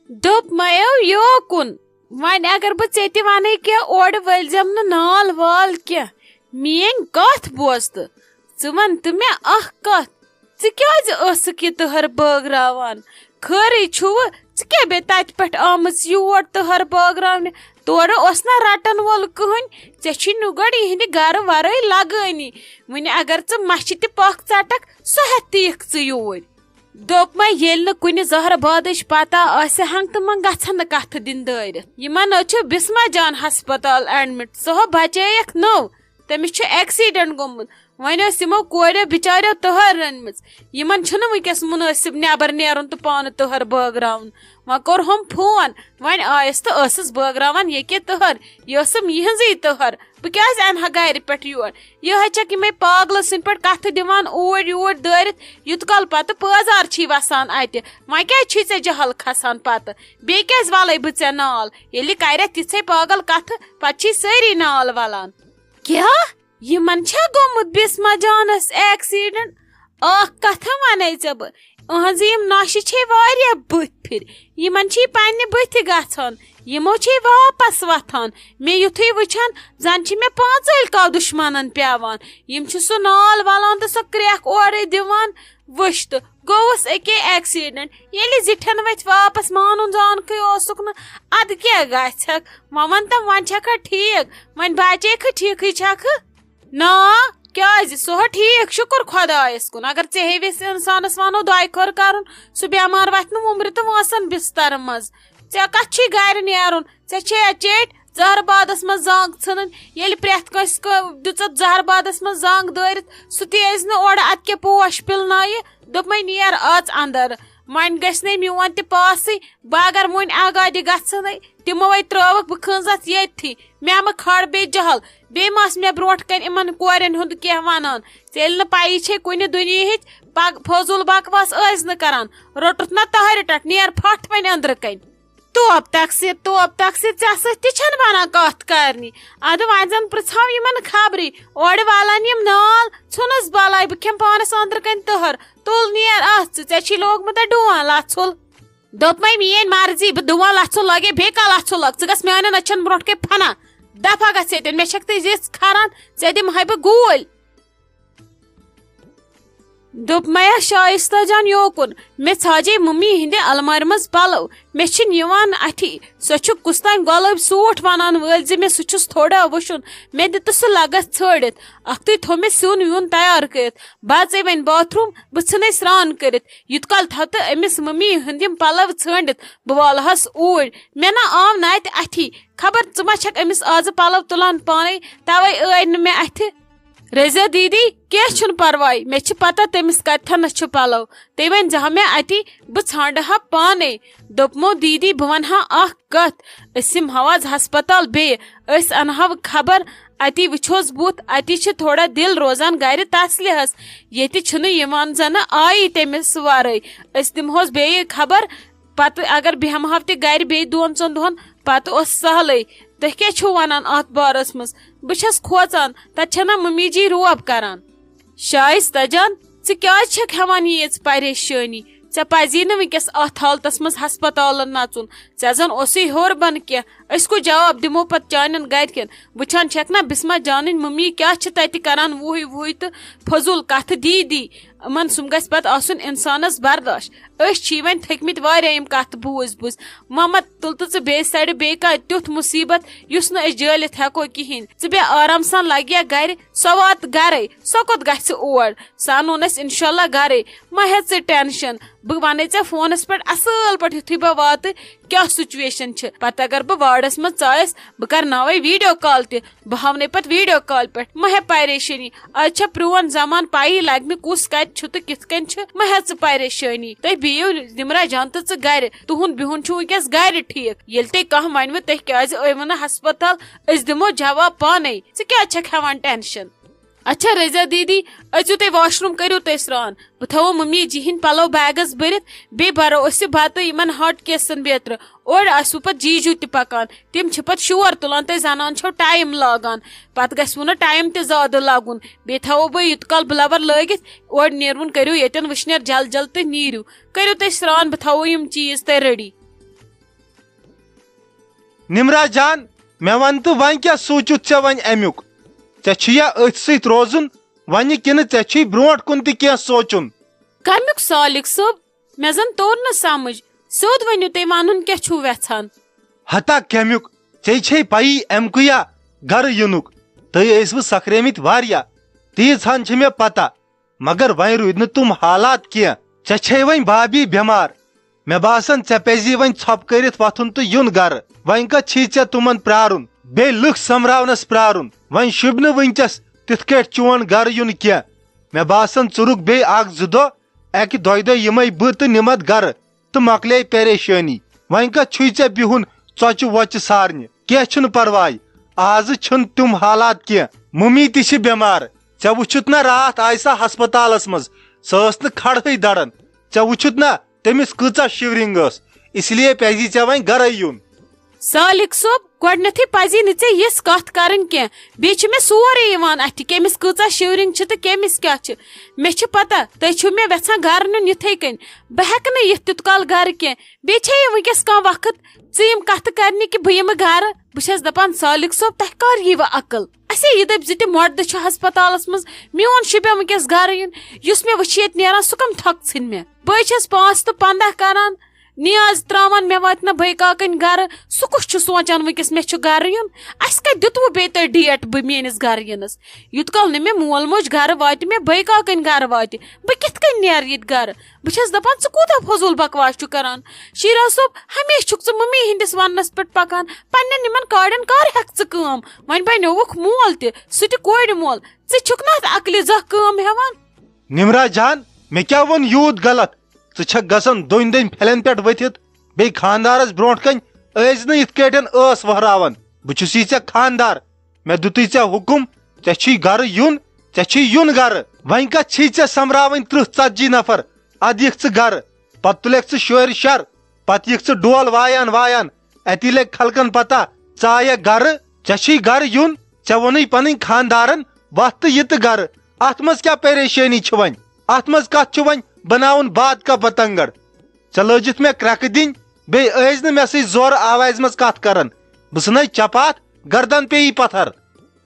دوٚپ مَیو یوکُن وۄنۍ اگر بہٕ ژےٚ تہِ وَنَے کینٛہہ اورٕ ؤلزٮ۪م نہٕ نال وال کینٛہہ میٲنۍ کتھ بوز تہٕ ژٕ وَن تہٕ مےٚ اکھ کتھ ژٕ کیٛازِ ٲسٕکھ یہِ تٕہر بٲگراوان خٲرٕے چھُوٕ ژٕ کیٛاہ بیٚیہِ تَتہِ پٮ۪ٹھ آمٕژ یور تٕہر بٲگراونہِ تورٕ اوس نہ رٹن وول کٕہٕنۍ ژےٚ چھی نہٕ گۄڈٕ یِہنٛدِ گرٕ ورٲے لگٲنی وٕنہِ اگر ژٕ مچھِ تہِ پکھ ژٹکھ سۄ ہٮ۪تھ تہِ یِکھ ژٕ یوٗرۍ دوٚپ مےٚ ییٚلہِ نہٕ کُنہِ زہرٕ بادٕچ پتہ آسہِ ہنگ تہٕ منٛگ گژھن نہٕ کتھٕ دِنۍ دٲرِتھ یِمن حظ چھُ بسما جان ہسپتال ایڈمِٹ سۄ ہو بچٲیکھ نٔو تٔمِس چھُ ایکسیڈنٹ گوٚمُت وۄنۍ ٲس یِمو کوریو بِچاریو تٕہر رٔنمٕژ یِمن چھُنہٕ وٕنکیٚس مُنٲسِب نٮ۪بر نیرُن تہٕ پانہٕ تٕہر بٲگراوُن وۄنۍ کوٚر ہُم فون وۄنۍ آیس تہٕ ٲسٕس بٲگراوان ییٚکیٛاہ تٕہر یہِ ٲسٕم یِہٕنٛزٕے تٕہر بہٕ کیٛازِ انہٕ ہا گرِ پٮ۪ٹھ یور یِہے چھکھ یِمے پاگلہٕ سٕنٛدۍ پٲٹھۍ کتھٕ دِوان اوٗرۍ یوٗرۍ دٲرِتھ یوٗت کال پتہٕ پٲزار چھی وسان اتہِ وۄنۍ کیٛازِ چھی ژےٚ جہل کھسان پتہٕ بیٚیہِ کیٛازِ ولے بہٕ ژےٚ نال ییٚلہِ کرٮ۪کھ تِژھے پاگل کتھٕ پتہٕ چھی سٲری نال ولان کیٛاہ یِمن چھا گوٚمُت بسما جانس ایکسیڈنٹ اکھ کتھا ونے ژےٚ بہٕ اہنٛزٕ یِم نۄشہِ چھے واریاہ بٕتھۍ پھِرِ یِمن چھی پننہِ بٕتھِ گژھان یِمو چھے واپس وتھان مےٚ یُتھُے وٕچھان زن چھِ مےٚ پانژٲلۍ کاو دُشمنن پیوان یِم چھِ سُہ نال ولان تہٕ سۄ کرٛیکھ اورے دِوان وٕچھ تہٕ گوٚوُس أکے ایکسیڈنٹ ییٚلہِ زِٹھٮ۪ن ؤتھۍ واپس مانُن زانکھٕے اوسُکھ نہٕ ادٕ کیٛاہ گژھٮ۪کھ وۄنۍ ون تم وۄنۍ چھکھا ٹھیٖک وۄنۍ بچیکھٕ ٹھیٖکھٕے چھکھٕ نا کیٛازِ سُہ ہو ٹھیٖک شُکُر خۄدایس کُن اگر ژےٚ ہیوِس اِنسانس ونو دۄیہِ خٲر کرُن سُہ بٮ۪مار وتھِ نہٕ وُمبرِ تہٕ وٲنسن بستر منٛز ژےٚ کتھ چھُے گرِ نیرُن ژےٚ چھے چیٚٹۍ زہر بادس منٛز زنٛگ ژھٕنٕنۍ ییٚلہِ پرٮ۪تھ کٲنٛسہِ دِژٕتھ زہر بادس منٛز زنٛگ دٲرِتھ سُہ تہِ ٲسۍ نہٕ اورٕ ادٕ کیٛاہ پوش پِلنٲیہِ دوٚپمے نیر اژ اندر وۄنۍ گژھِ نے میون تہِ پاسٕے بہٕ اگر وۄنۍ آگادِ گژھنٕے تِمو وے ترٲوکھ بہٕ کھٔنزَتھ ییٚتھی مےٚ مہ کھڑ بیٚیہِ جہل بیٚیہِ ما ٲس مےٚ برونٛٹھ کَنہِ یِمن کورٮ۪ن ہُنٛد کینٛہہ ونان ژےٚ ییٚلہِ نہٕ پَیی چھے کُنہِ دُنیہِچ فضوٗل بکواس ٲسۍ نہٕ کران روٚٹُتھ نہ تہرِ ٹٹھ نیر پھٹھ وۄنۍ أنٛدرٕ کَنہِ توپ تقسیٖر ژےٚ سۭتۍ تہِ چھَنہٕ بنان کتھ کرنی ادٕ وۄنۍ زن پرژھاو یِمن خبرٕے اورٕ والان یِم نال ژھُنُس بلاے بہٕ کھٮ۪مہٕ پانس أنٛدرٕ کَنہِ تہر تُل نیر اَژ ژےٚ چھی لوگمُت ڈُوان لژھُل دوٚپمے میٲنۍ مرضی بہٕ ڈُوان لژھُل لگے بیٚیہِ کانٛہہ لژھُل لگ ژٕ گژھ میانٮ۪ن أچھن برونٛٹھ کَنہِ فنا دفا گژھ ییٚتٮ۪ن مےٚ چھکھ ژٕ زِژھ کھران ژےٚ دِمہے بہٕ گوٗلۍ دوٚپ مےٚ شایستہ جان یوکُن مےٚ ژھاجے ممی ہِنٛدِ المارِ منٛز پلو مےٚ چھِنہٕ یِوان اَتھی سۄ چھُ کُستام گۄلٲبۍ سوٗٹ وَنان وٲلۍ زِ مےٚ سُہ چھُس تھوڑا وٕچھُن مےٚ دِتہٕ سُہ لگس ژھٲڑِتھ اکھتُے تھوٚو مےٚ سیُن ویُن تیار کٔرِتھ بہٕ اژے وۄنۍ باتھروٗم بہٕ ژھٕنے سرٛان کٔرِتھ یوٗت کال تھاو تہٕ أمِس ممی ہٕنٛدۍ یِم پلو ژھٲنڈِتھ بہٕ والہس اوٗرۍ مےٚ نہ آو نہٕ اَتہِ اَتھی خبر ژٕ ما چھکھ أمِس آزٕ پلو تُلان پانے توے ٲے نہٕ مےٚ اَتھِ رضیا دیدی کینٛہہ چھُنہٕ پرواے مےٚ چھِ پتہ تٔمِس کتھٮ۪نس چھُ پلو تُہۍ ؤنۍ زِہا مےٚ اَتی بہٕ ژھانڈٕ ہا پانے دوٚپمو دیدی بہٕ ونہٕ ہا اکھ کتھ أسۍ یِمہو آز ہسپتال بیٚیہِ أسۍ انہو خبر اتی وٕچھوس بُتھ اتی چھِ تھوڑا دِل روزان گرِ تسلِہس ییٚتہِ چھُنہٕ یِوان زنہٕ آیی تٔمِس ورٲے أسۍ دِمہوس بیٚیہِ خبر پتہٕ اگر بیٚہمہو تہِ گرِ بیٚیہِ 2-3 دۄہن پتہٕ اوس سہلٕے تُہۍ کیٛاہ چھِو ونان اتھ بارس منٛز بہٕ چھس کھوژان تتہِ چھنا ممی جی روب کران شایستہ جان ژٕ کیٛازِ چھکھ ہٮ۪وان ییٖژ پریشٲنی ژےٚ پزی نہٕ وٕنکیٚس اتھ حالتس منٛز ہسپتالن نژُن ژےٚ زن اوسُے ہیوٚر بۄنہٕ کینٛہہ أسۍ کُس جواب دِمو پتہٕ چانٮ۪ن گرِکٮ۪ن وٕچھان چھکھ نا بسما جانٕنۍ ممی کیٛاہ چھِ تتہِ کران وُہے تہٕ فضوٗل کتھٕ دی یِمن سُم گژھِ پتہٕ آسُن انسانس برداش أسۍ چھِ وۄنۍ تھٔکمٕتۍ واریاہ یِم کتھٕ بوٗزۍ مما تُل تہٕ ژٕ بیٚیہِ سایڈٕ بیٚیہِ کانٛہہ تیُتھ مُصیبت یُس نہٕ أسۍ جٲلِتھ ہٮ۪کو کہیٖنۍ ژٕ بیٚہہ آرام سان لگیا گرِ سۄ واتہِ گرے سۄ کوٚت گژھِ اور سۄ انون أسۍ انشاء اللہ گرے ما ہےٚ ژٕ ٹینشن بہٕ ونے ژےٚ فونس پٮ۪ٹھ اصل پٲٹھۍ یُتھُے بہٕ واتہٕ کیٛاہ سُچویشن چھِ پتہٕ اگر بہٕ واڈس منٛز ژایس بہٕ کرناوے ویڈیو کال تہِ بہٕ ہاونے پتہٕ ویڈیو کال پٮ۪ٹھ ما ہےٚ پریشٲنی آز چھےٚ پرون زمان پایی لگہِ نہٕ کُس کتہِ چھُ تہٕ کِتھ کٔنۍ چھُ ما ہےٚ ژٕ پریشٲنی تُہۍ بِہِو نِمرا جان تہٕ ژٕ گرِ تُہُنٛد بِہُن چھُ وٕنکیٚس گرِ ٹھیٖک ییٚلہِ تُہۍ کانٛہہ ونوٕ تُہۍ کیٛازِ ٲیوٕ نہٕ ہسپتال أسۍ دِمو جواب پانے ژٕ کیٛازِ چھکھ ہٮ۪وان ٹینشن اچھا رضیا دیدی أژِو تُہۍ واش روٗم کٔرِو تُہۍ سرٛان بہٕ تھاوو ممی جی ہٕنٛدۍ پلو بیگس بٔرِتھ بیٚیہِ برو أسۍ یہِ بتہٕ یِمن ہاٹ کیسن بیترٕ اورٕ آسوٕ پتہٕ جیجوٗ تہِ پکان تِم چھِ پتہٕ شور تُلان تُہۍ زنان چھو ٹایم لاگان پتہٕ گژھوٕ نہٕ ٹایم تہِ زیادٕ لگُن بیٚیہِ تھاوو بہٕ یوٗت کال بٕلور لٲگِتھ اورٕ نیروُن کٔرِو ییٚتٮ۪ن وٕشنیر جل تہٕ نیٖرِو کٔرِو تُہۍ سرٛان بہٕ تھاوو یِم چیٖز تۄہہِ ریڈی نمرا جان مے ون تو ون کیا سوچت ژے ون امیک ژے چھیا اتھ سۭتۍ روزُن ونہِ کِنہٕ ژے چھُے برونٛٹھ کُن تہِ کینٛہہ سونچُن؟ کمیُک سالک صٲب مےٚ زن توٚر نہٕ سمجھ سیوٚد ؤنِو تُہۍ ونُن کیٛاہ چھُو یژھان؟ ہتا کمیُک ژےٚ چھے پیی امکُیا گرٕ یِنُک تُہۍ ٲسوٕ سکرٲمٕتۍ واریاہ تیٖژ ہن چھِ مےٚ پتہ مگر وۄنۍ روٗدۍ نہٕ تِم حالات کینٛہہ ژےٚ چھے وۄنۍ بھابی بٮ۪مار مےٚ باسان ژےٚ پزی وۄنۍ ژھۄپہٕ کٔرِتھ وۄتھُن تہٕ یُن گرٕ وۄنۍ کتھ چھی ژےٚ تِمن پرارُن بیٚیہِ لُکھ سمراونس پرارُن وۄنۍ شوٗبہِ نہٕ وٕنکیٚس تِتھ کٲٹھۍ چون گرٕ یُن کینٛہہ مےٚ باسان ژٕ رُک بیٚیہِ اکھ زٕ دۄہ اکہِ دۄیہِ دۄہ یِمے بہٕ تہٕ نِمتھ گرٕ تہٕ مۄکلے پریشٲنی وۄنۍ کتھ چھُے ژےٚ بِہُن ژۄچہِ وۄچہِ سارنہِ کینٛہہ چھُنہٕ پرواے آزٕ چھِنہٕ تِم حالات کینٛہہ ممی تہِ چھِ بٮ۪مار ژےٚ وٕچھُتھ نا راتھ آیہِ سۄ ہسپتالس منٛز سۄ ٲس نہٕ کھڑہٕے دران ژےٚ وٕچھُتھ نا تٔمِس کۭژاہ شِورِنگ ٲس اس لیے پزی ژےٚ وۄنۍ گرے یُن. سالک صٲب گۄڈنیتھٕے پزی نہٕ ژےٚ یِژھ کتھ کرٕنۍ کینٛہہ بیٚیہِ چھُ مےٚ سورُے یِوان اتھِ کٔمِس کۭژاہ شِورِنگ چھِ تہٕ کٔمِس کیٛاہ چھِ مےٚ چھِ پتہ تُہۍ چھِو مےٚ یژھان گرٕ نیُن یِتھٕے کٔنۍ بہٕ ہٮ۪کہٕ نہٕ یِتھ تیوٗت کال گرٕ کینٛہہ بیٚیہِ چھے یہِ وٕنکیٚس کانٛہہ وقت ژٕ یِم کتھٕ کرنہِ کہِ بہٕ یِمہٕ گرٕ بہٕ چھس دپان سالک صٲب تۄہہِ کر یی وۄنۍ عقل اَسے یہِ دٔپۍ زِ تہِ مۄردٕ چھُ ہسپتالس منٛز میون شُپیا وٕنکیٚس گرٕ یُن یُس مےٚ وٕچھ ییٚتہِ نیران سُہ کم تھۄکہٕ ژھٕنۍ مےٚ بہٕ چھس 5 تہٕ 15 کران نیاز تراوان مےٚ واتہِ نہٕ بٲے کاکٕنۍ گرٕ سُہ کُس چھُ سونچان وٕنکیٚس مےٚ چھُ گرٕ یُن اَسہِ کتہِ دِتوٕ بیٚیہِ تۄہہِ ڈیٹ بہٕ میٲنِس گرٕ یِنس یوٗت کال نہٕ مےٚ مول موج گرٕ واتہِ مےٚ بٲے کاکٕنۍ گرٕ واتہِ بہٕ کِتھ کٔنۍ نیرٕ ییٚتہِ گرٕ بہٕ چھس دپان ژٕ کوٗتاہ فضوٗل بکواس چھُ کران شیراز صٲب ہمیشہٕ چھُکھ ژٕ ممی ہٕنٛدِس وننس پٮ۪ٹھ پکان پننٮ۪ن یِمن کاڑٮ۪ن کر ہٮ۪کھ ژٕ کٲم وۄنۍ بنیووُکھ مول تہِ سُہ تہِ کورِ مول ژٕ چھُکھ نہ اتھ عقلہِ زانٛہہ کٲم ہٮ۪وان؟ نمرا جان مےٚ کیٛاہ ووٚن یوٗت غلط ژٕ چھکھ گژھان دۄنۍ دۄنۍ پھلٮ۪ن پٮ۪ٹھ ؤتھِتھ بیٚیہِ خاندارس برونٛٹھ کَنۍ ٲسۍ نہٕ یِتھ کٲٹھۍ ٲس وہراوان بہٕ چھُسے ژےٚ خاندار مےٚ دِتُے ژےٚ حُکُم ژےٚ چھُے گرٕ یُن ژےٚ چھُے یُن گرٕ وۄنۍ کتھ چھی ژےٚ سمراوٕنۍ 30-40 نفر ادٕ یِکھ ژٕ گرٕ پتہٕ تُلکھ ژٕ شورِ شر پتہٕ یِکھ ژٕ ڈول وایان وایان اتی لگہِ خلقن پتہ ژٕ آیکھ گرٕ ژےٚ چھُے گرٕ یُن ژےٚ ووٚنُے پنٕنۍ خاندارن وتھ تہٕ یہِ تہٕ گرٕ اتھ منٛز کیٛاہ پریشٲنی چھِ وۄنۍ اتھ منٛز کتھ چھُ وۄنۍ بناوُن بات کا پتنگڑ ژےٚ لٲجِتھ مےٚ کرٛٮ۪کہٕ دِنۍ بیٚیہِ ٲسۍ نہٕ مےٚ سۭتۍ زورٕ آوازِ منٛز کتھ کران بہٕ ژھٕنَے چپاتھ گردن پیٚیی پتھر.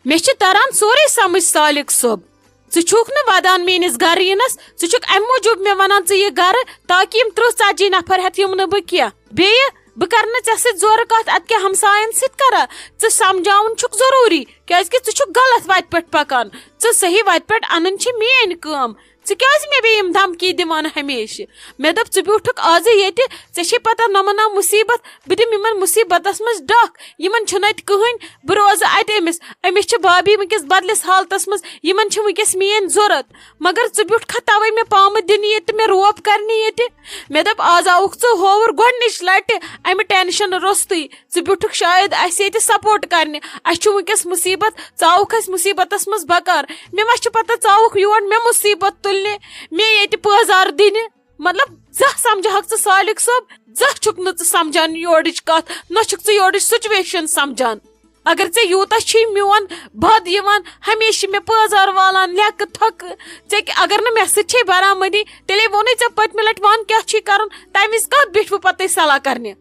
مےٚ چھُ تران سورُے سمجھ سالک صٲب ژٕ چھُکھ نہٕ ودان میٲنِس گرٕ یِنس ژٕ چھُکھ امہِ موٗجوٗب مےٚ ونان ژٕ یہِ گرٕ تاکہِ یِم 30-40 نفر ہٮ۪تھ یِم نہٕ بہٕ کینٛہہ بیٚیہِ بہٕ کرٕ نہٕ ژےٚ سۭتۍ زورٕ کتھ ادٕ کیٛاہ ہمساین سۭتۍ کرا ژٕ سمجاوُن چھُکھ ضروٗری کیازِ کہِ ژٕ چھُکھ غلط وتہِ پٮ۪ٹھ پکان ژٕ صحیح وتہِ پٮ۪ٹھ انٕنۍ چھِ میٲنۍ کٲم ژٕ کیازِ مےٚ بیٚیہِ یِم دھمکی دِوان ہمیشہٕ مےٚ دوٚپ ژٕ بیوٗٹھُکھ آزٕ ییٚتہِ ژےٚ چھے پتہ نمنا مُصیبت بہٕ دِمہٕ یِمن مُصیبتس منٛز ڈکھ یِمن چھُنہٕ اتہِ کٕہٕنۍ بہٕ روزٕ اتہِ أمِس چھِ بھابی وٕنکیٚس بدلِس حالتس منٛز یِمن چھِ وٕنکیٚس میٲنۍ ضوٚرتھ مگر ژٕ بیوٗٹھکھا توے مےٚ پامہٕ دِنہِ ییٚتہِ تہٕ مےٚ روب کرنہِ ییٚتہِ مےٚ دوٚپ آز آوُکھ ژٕ ہووُر گۄڈنِچ لٹہِ امہِ ٹینشن روٚستُے ژٕ بیوٗٹھُکھ شاید اسہِ ییٚتہِ سپورٹ کرنہِ اسہِ چھُ وٕنکیٚس مُصیبت ژٕ آوُکھ اسہِ مُصیبتس منٛز بکار مےٚ ما چھِ پتہ ژٕ آوُکھ یور مےٚ مُصیبت تُلنہِ مےٚ ییٚتہِ پٲزار دِنہِ مطلب زانٛہہ سمجھہکھ ژٕ سالک صٲب زانٛہہ چھُکھ نہٕ ژٕ سمجھان یورٕچ کتھ نہ چھُکھ ژٕ یورٕچ سُچویشن سمجھان اگر ژےٚ یوٗتاہ چھُے میون بد یِوان ہمیشہٕ مےٚ پٲزار والان لیٚکہٕ تھۄکہٕ ژےٚ اگر نہٕ مےٚ سۭتۍ چھے برابٔدی تیٚلے ووٚنُے ژےٚ پٔتمہِ لٹہِ وَن کیٛاہ چھُے کرُن تمہِ وِزِ کتھ بیٖٹھوٕ پتہٕ تُہۍ صلح کرنہِ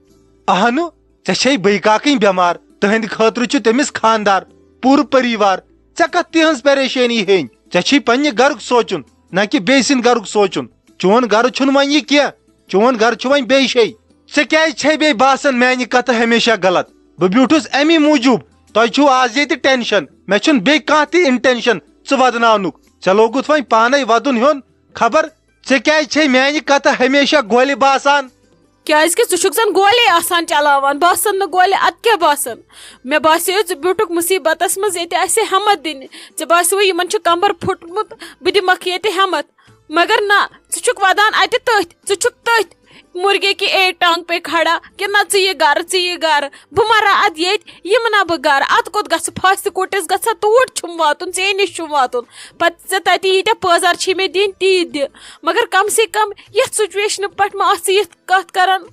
اہنُ ژےٚ چھے بٲے کاکٕنۍ بٮ۪مار تٕہنٛدِ خٲطرٕ چھُ تٔمِس خاندار پوٗرٕ پریوار ژےٚ کتھ تِہنٛز پریشٲنی ہیٚنۍ ژےٚ چھُے پننہِ گرُک سونچُن نہ کہِ بیٚیہِ سٕنٛدِ گرُک سونچُن چون گرٕ چھُنہٕ وۄنۍ یہِ کینٛہہ چون گرٕ چھُ وۄنۍ بیٚیہِ جایہِ ژےٚ کیازِ چھے بیٚیہِ باسان میانہِ کتھٕ ہمیشہ غلط بہٕ بیوٗٹھُس امی موٗجوٗب تۄہہِ چھُو آز ییٚتہِ ٹینشن مےٚ چھُنہٕ بیٚیہِ کانٛہہ تہِ انٹینشن ژٕ ودناونُک ژےٚ لوگُتھ وۄنۍ پانے ودُن ہیوٚن خبر ژےٚ کیازِ چھے میانہِ کتھٕ ہمیشہ گولہِ باسان کیازِ کہِ ژٕ چھُکھ زن گولے آسان چلاوان باسان نہٕ گولہِ ادٕ کیٛاہ باسان مےٚ باسیو ژٕ بیوٗٹھُکھ مُصیبتس منٛز ییٚتہِ آسہِ ہٮ۪مت دِنہِ ژےٚ باسیو یِمن چھُ کمبر پھُٹمُت بہٕ دِمکھ ییٚتہِ ہٮ۪مت مگر نہ ژٕ چھُکھ ودان اتہِ تٔتھۍ ژٕ چھُکھ تٔتھۍ مرغے کی ایک ٹانگ پے کھڑا کہ نہ ژٕ یہِ گرٕ ژٕ یہِ گرٕ بہٕ مرا ادٕ ییٚتہِ یِمہٕ نہ بہٕ گرٕ ادٕ کوٚت گژھٕ پھاسہِ کوٚٹِس گژھا توٗرۍ چھُم واتُن ژےٚ نِش چھُم واتُن پتہٕ ژےٚ تتہِ ییٖتیاہ پٲزار چھی مےٚ دِنۍ تی دِ مگر کم سے کم یتھ سُچویشنہٕ پٮ۪ٹھ ما آس ژٕ یِتھ کتھ کران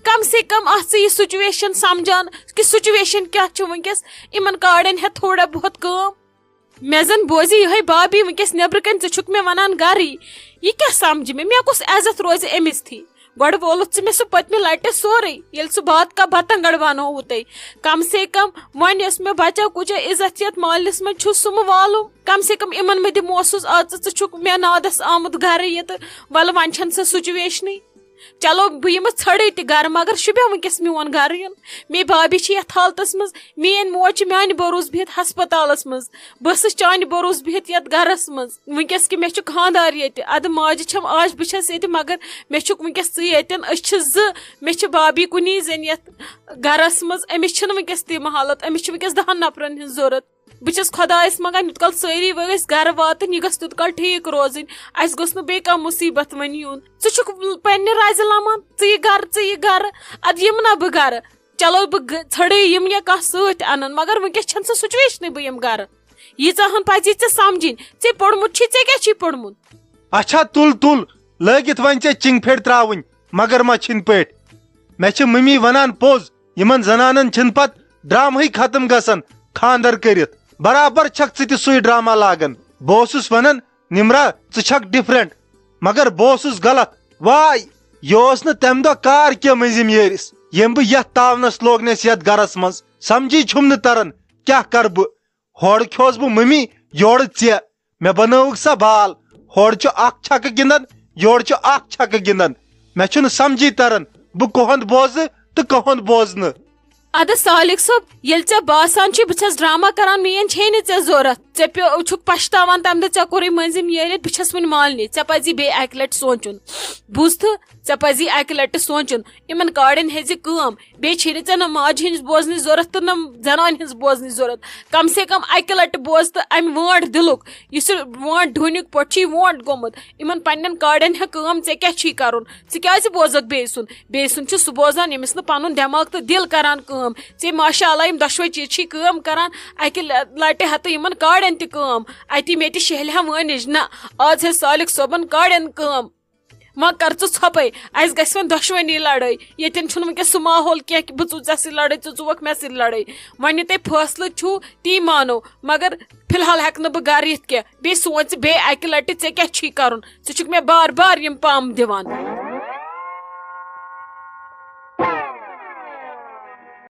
کم سے کم آس ژٕ یہِ سُچویشن سمجھان کہِ سُچویشن کیٛاہ چھُ وٕنکیٚس یِمن کاڑٮ۪ن ہٮ۪تھ تھوڑا بہت کٲم مےٚ زن بوزِ یِہے بھابی وٕنکیٚس نٮ۪برٕ کنۍ ژٕ چھُکھ مےٚ ونان گرٕے یہِ کیٛاہ سمجھِ مےٚ کُس عزت روزِ أمِس تھی گۄڈٕ وولُتھ ژٕ مےٚ سُہ پٔتمہِ لٹہِ سورُے ییٚلہِ سُہ بات کا بتنگڑ بنووُ تۄہہِ کم سے کم وۄنۍ یۄس مےٚ بچا کُچا عزت یتھ مٲلِس منٛز چھُ سُہ مہٕ والُم کم سے کم یِمن مےٚ دِموسُس ژٕ چھُکھ مےٚ نادس آمُت گرٕ یہِ تہٕ ولہٕ وۄنۍ چھنہٕ سۄ سُچویشنٕے چلو بہٕ یِمہٕ ژھٔڑٕے تہِ گرٕ مگر شوٗبیا وٕنکیٚس میون گرٕ یُن میٲنۍ بھابی چھِ یتھ حالتس منٛز میٲنۍ موج چھِ میانہِ بروس بِہِتھ ہسپتالس منٛز بہٕ ٲسٕس چانہِ بروس بِہِتھ یتھ گرس منٛز وٕنکیٚس کہِ مےٚ چھُ خاندار ییٚتہِ ادٕ ماجہِ چھم آج بہٕ چھس ییٚتہِ مگر مےٚ چھُکھ وٕنکیٚس ژٕ ییٚتٮ۪ن أسۍ چھِ زٕ مےٚ چھِ بھابی کُنی زٔنۍ یتھ گرس منٛز أمِس چھنہٕ وٕنکیٚس تِم حالت أمِس چھِ وٕنکیٚس 10 نفرن ہٕنٛز ضوٚرتھ بہٕ چھس خۄدایس منٛگان یوٗت کال سٲری ؤسۍ گرٕ واتٕنۍ یہِ گژھِ تیوٗت کال ٹھیٖک روزٕنۍ اسہِ گوٚژھ نہٕ بیٚیہِ کانٛہہ مُصیبت وۄنۍ یُن ژٕ چھُکھ پننہِ رزِ لمان ژٕ یہِ گرٕ ادٕ یِمہٕ نا بہٕ گرٕ چلو بہٕ ژھٔڑٕے یِم یا کانٛہہ سۭتۍ انن مگر وٕنکیٚس چھنہٕ سۄ سُچویشنٕے بہٕ یِم گرٕ ییٖژاہ ہن پزی ژےٚ سمجھِنۍ ژےٚ پوٚرمُت چھی ژےٚ کیٛاہ چھی پوٚرمُت اچھا تُل لٲگِتھ وۄنۍ ژےٚ چِنگ پھیڑ تراوٕنۍ مگر ما چھِنۍ پٲٹھۍ مےٚ چھِ مٔمی ونان پوٚز یِمن زنانن چھِنہٕ پتہٕ ڈرامہٕے ختم گژھان خاندر کٔرِتھ برابر چھکھ ژٕ تہِ سُے ڈراما لاگان بہٕ اوسُس ونان نمرا ژٕ چھکھ ڈفرنٹ مگر بہٕ اوسُس غلط واے یہِ اوس نہٕ تمہِ دۄہ کار کینٛہہ مٔنزِم یٲرِس ییٚمہِ بہٕ یتھ تاونس لوگنس یتھ گرس منٛز سمجھی چھُم نہٕ تران کیٛاہ کرٕ بہٕ ہورٕ کھیوس بہٕ مٔمی یورٕ ژےٚ مےٚ بنٲوٕکھ سا بال ہورٕ چھُ اکھ چھکہٕ گنٛدان یورٕ چھُ اکھ چھکہٕ گنٛدان مےٚ چھُنہٕ سمجھی تران بہٕ کُہُنٛد بوزٕ تہٕ کُہُنٛد بوزنہٕ ادٕ سالِق صٲب ییٚلہِ ژےٚ باسان چھُے بہٕ چھس ڈراما کران میٲنۍ چھے نہٕ ژےٚ ضوٚرتھ ژےٚ چھُکھ پشتاوان تمہِ دۄہ ژےٚ کوٚرُے مٔنزِم یٲرِتھ بہٕ چھس وُنہِ مالنہِ ژےٚ پزی بیٚیہِ اکہِ لٹہِ سونچُن بوٗزتھٕ ژےٚ پزی اکہِ لٹہِ سونچُن یِمن کاڑٮ۪ن ہیٚزِ کٲم بیٚیہِ چھے نہٕ ژےٚ نہ ماجہِ ہٕنٛز بوزنٕچ ضوٚرتھ تہٕ نہ زنانہِ ہٕنٛز بوزنٕچ ضوٚرتھ کم سے کم اکہِ لٹہِ بوز تہٕ امہِ وٲنٛٹھ دِلُک یُس یہِ وٲنٛٹھ ڈوٗنیُک پٲٹھۍ چھُے وونٛٹھ گوٚمُت یِمن پننٮ۪ن کاڑٮ۪ن ہہ کٲم ژےٚ کیٛاہ چھُے کرُن ژٕ کیٛازِ بوزکھ بیٚیہِ سُنٛد چھُ سُہ بوزان ییٚمِس نہٕ پنُن دٮ۪ماغ تہٕ دِل کران کٲم ژےٚ ماشاء اللہ یِم دۄشوے چیٖز چھی کٲم کران اکہِ لٹہِ ہتہٕ یِمن کاڑٮ۪ن تہِ کٲم اتی مےٚ تہِ شہلہِ ہا وٲنِج نہ آز ہے سالِق صٲبن کاڑٮ۪ن کٲم وۄنۍ کر ژٕ ژھۄپے اسہِ گژھِ وۄنۍ دۄشوٕنی لڑٲے ییٚتٮ۪ن چھُنہٕ وٕنکیٚس سُہ ماحول کینٛہہ کہِ بہٕ ژٕ ژےٚ سۭتۍ لڑٲے ژٕ ژُوکھ مےٚ سۭتۍ لڑٲے وۄنۍ یہِ تۄہہِ فٲصلہٕ چھُو تی مانو مگر فلحال ہٮ۪کہٕ نہٕ بہٕ گرٕ یِتھ کینٛہہ بیٚیہِ سونٛچ ژٕ بیٚیہِ اکہِ لٹہِ ژےٚ کیٛاہ چھُے کرُن ژٕ چھُکھ مےٚ بار بار یِم پامہٕ دِوان